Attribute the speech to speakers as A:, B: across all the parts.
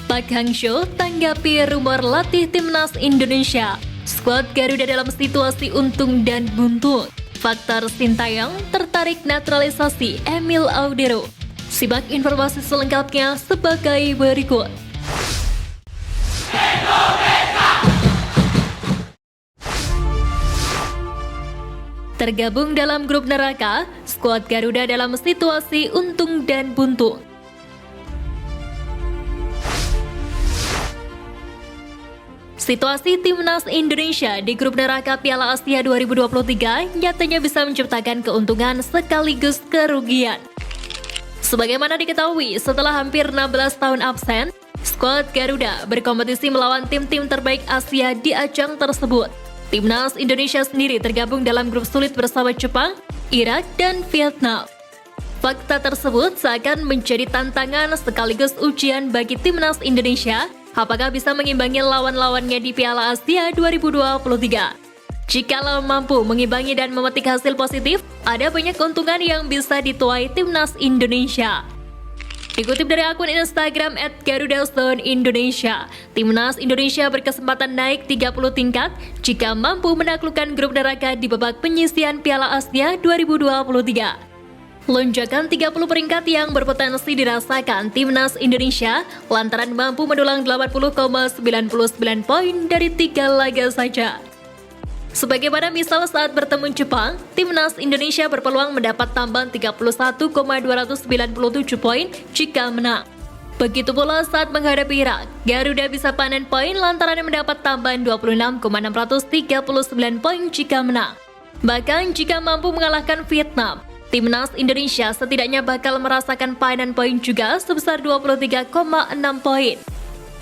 A: Pak Hangzhou tanggapi rumor latih timnas Indonesia. Skuad Garuda dalam situasi untung dan buntu. Faktor Sintayong tertarik naturalisasi Emil Audero. Simak informasi selengkapnya sebagai berikut. Tergabung dalam grup neraka, skuad Garuda dalam situasi untung dan buntu. Situasi timnas Indonesia di grup neraka Piala Asia 2023 nyatanya bisa menciptakan keuntungan sekaligus kerugian. Sebagaimana diketahui, setelah hampir 16 tahun absen, skuad Garuda berkompetisi melawan tim-tim terbaik Asia di ajang tersebut. Timnas Indonesia sendiri tergabung dalam grup sulit bersama Jepang, Irak, dan Vietnam. Fakta tersebut seakan menjadi tantangan sekaligus ujian bagi timnas Indonesia apakah bisa mengimbangi lawan-lawannya di Piala Asia 2023. Jikalau mampu mengimbangi dan memetik hasil positif, ada banyak keuntungan yang bisa dituai timnas Indonesia. Dikutip dari akun Instagram @GarudaZoneIndonesia, timnas Indonesia berkesempatan naik 30 tingkat jika mampu menaklukkan grup neraka di babak penyisihan Piala Asia 2023. Lonjakan 30 peringkat yang berpotensi dirasakan timnas Indonesia lantaran mampu mendulang 80,99 poin dari 3 laga saja. Sebagaimana misal saat bertemu Jepang, timnas Indonesia berpeluang mendapat tambahan 31,297 poin jika menang. Begitu pula saat menghadapi Irak, Garuda bisa panen poin lantaran mendapat tambahan 26,639 poin jika menang. Bahkan jika mampu mengalahkan Vietnam, timnas Indonesia setidaknya bakal merasakan panen poin juga sebesar 23,6 poin.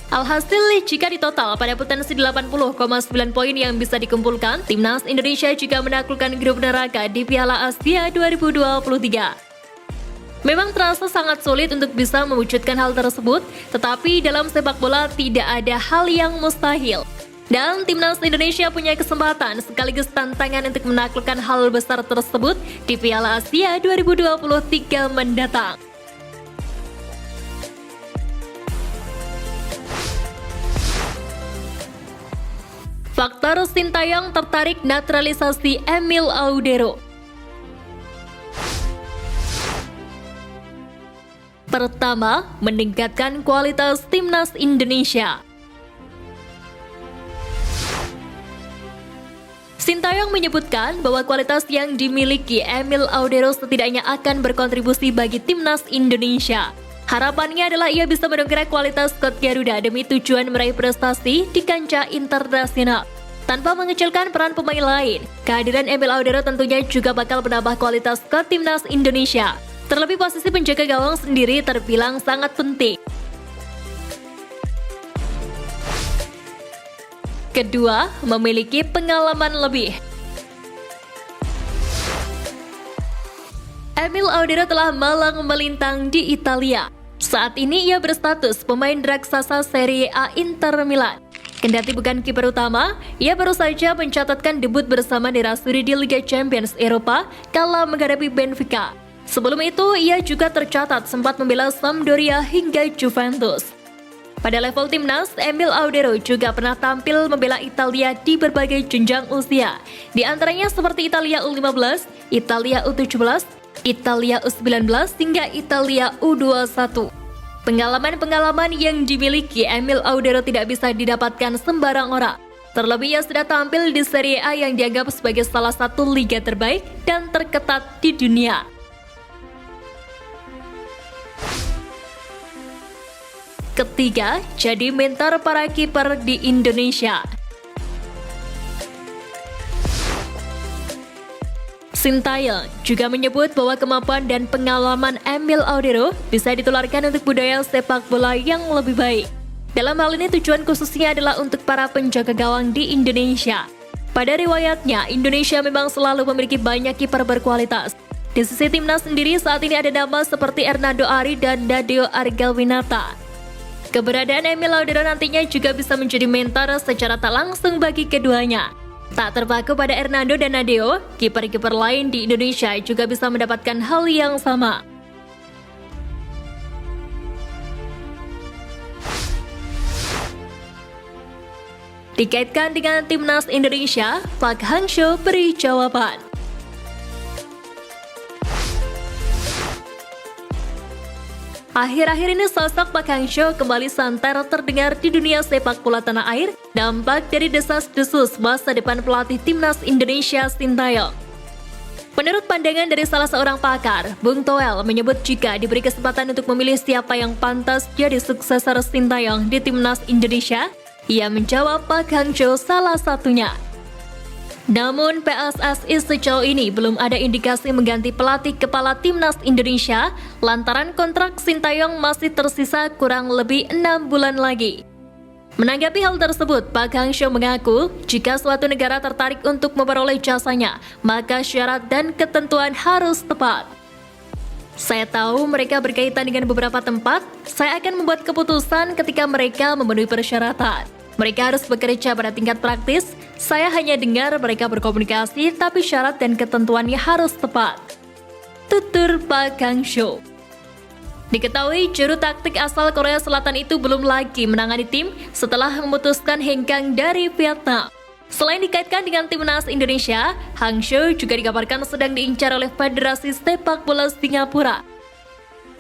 A: Alhasil, jika ditotal pada potensi 80,9 poin yang bisa dikumpulkan, timnas Indonesia juga menaklukkan grup neraka di Piala Asia 2023. Memang terasa sangat sulit untuk bisa mewujudkan hal tersebut, tetapi dalam sepak bola tidak ada hal yang mustahil. Dan timnas Indonesia punya kesempatan sekaligus tantangan untuk menaklukkan hal besar tersebut di Piala Asia 2023 mendatang. Faktor Sintayong tertarik naturalisasi Emil Audero. Pertama, meningkatkan kualitas timnas Indonesia. Sintayong menyebutkan bahwa kualitas yang dimiliki Emil Audero setidaknya akan berkontribusi bagi timnas Indonesia. Harapannya adalah ia bisa mendongkrak kualitas skuad Garuda demi tujuan meraih prestasi di kancah internasional. Tanpa mengecilkan peran pemain lain, kehadiran Emil Audero tentunya juga bakal menambah kualitas skuad timnas Indonesia. Terlebih posisi penjaga gawang sendiri terbilang sangat penting. Kedua, memiliki pengalaman lebih. Emil Audero telah malang melintang di Italia. Saat ini ia berstatus pemain raksasa Serie A Inter Milan. Kendati bukan kiper utama, ia baru saja mencatatkan debut bersama Nerazzurri di Liga Champions Eropa kala menghadapi Benfica. Sebelum itu, ia juga tercatat sempat membela Sampdoria hingga Juventus. Pada level timnas, Emil Audero juga pernah tampil membela Italia di berbagai jenjang usia, di antaranya seperti Italia U15, Italia U17, Italia U19 hingga Italia U21. Pengalaman-pengalaman yang dimiliki Emil Audero tidak bisa didapatkan sembarang orang. Terlebih ia sudah tampil di Serie A yang dianggap sebagai salah satu liga terbaik dan terketat di dunia. Ketiga, jadi mentor para kiper di Indonesia. Sintayong juga menyebut bahwa kemampuan dan pengalaman Emil Audero bisa ditularkan untuk budaya sepak bola yang lebih baik. Dalam hal ini tujuan khususnya adalah untuk para penjaga gawang di Indonesia. Pada riwayatnya, Indonesia memang selalu memiliki banyak kiper berkualitas. Di sisi timnas sendiri saat ini ada nama seperti Hernando Ari dan Nadeo Argawinata. Keberadaan Emil Audero nantinya juga bisa menjadi mentor secara tak langsung bagi keduanya. Tak terpaku pada Hernando dan Nadeo, kiper-kiper lain di Indonesia juga bisa mendapatkan hal yang sama. Dikaitkan dengan timnas Indonesia, Pak Hangzhou beri jawaban. Akhir-akhir ini sosok Pak Hangzhou kembali santer terdengar di dunia sepak bola tanah air, dampak dari desas-desus masa depan pelatih timnas Indonesia Sintayong. Menurut pandangan dari salah seorang pakar, Bung Toel menyebut jika diberi kesempatan untuk memilih siapa yang pantas jadi suksesor Sintayong di timnas Indonesia, ia menjawab Pak Hangzhou salah satunya. Namun PSSI sejauh ini belum ada indikasi mengganti pelatih kepala timnas Indonesia lantaran kontrak Sintayong masih tersisa kurang lebih 6 bulan lagi. Menanggapi hal tersebut, Pak Hangzhou mengaku jika suatu negara tertarik untuk memperoleh jasanya, maka syarat dan ketentuan harus tepat. Saya tahu mereka berkaitan dengan beberapa tempat, saya akan membuat keputusan ketika mereka memenuhi persyaratan. Mereka harus bekerja pada tingkat praktis, saya hanya dengar mereka berkomunikasi tapi syarat dan ketentuannya harus tepat. Tutur Pak Hangzhou. Diketahui juru taktik asal Korea Selatan itu belum lagi menangani tim setelah memutuskan hengkang dari Vietnam. Selain dikaitkan dengan timnas Indonesia, Hangzhou juga dikabarkan sedang diincar oleh Federasi Sepak Bola Singapura.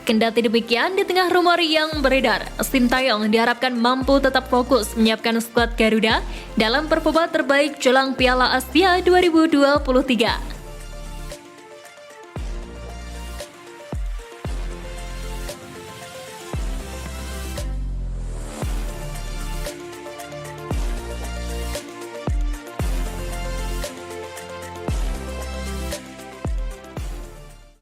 A: Kendati demikian, di tengah rumor yang beredar, Sintayong diharapkan mampu tetap fokus menyiapkan skuad Garuda dalam performa terbaik jelang Piala Asia 2023.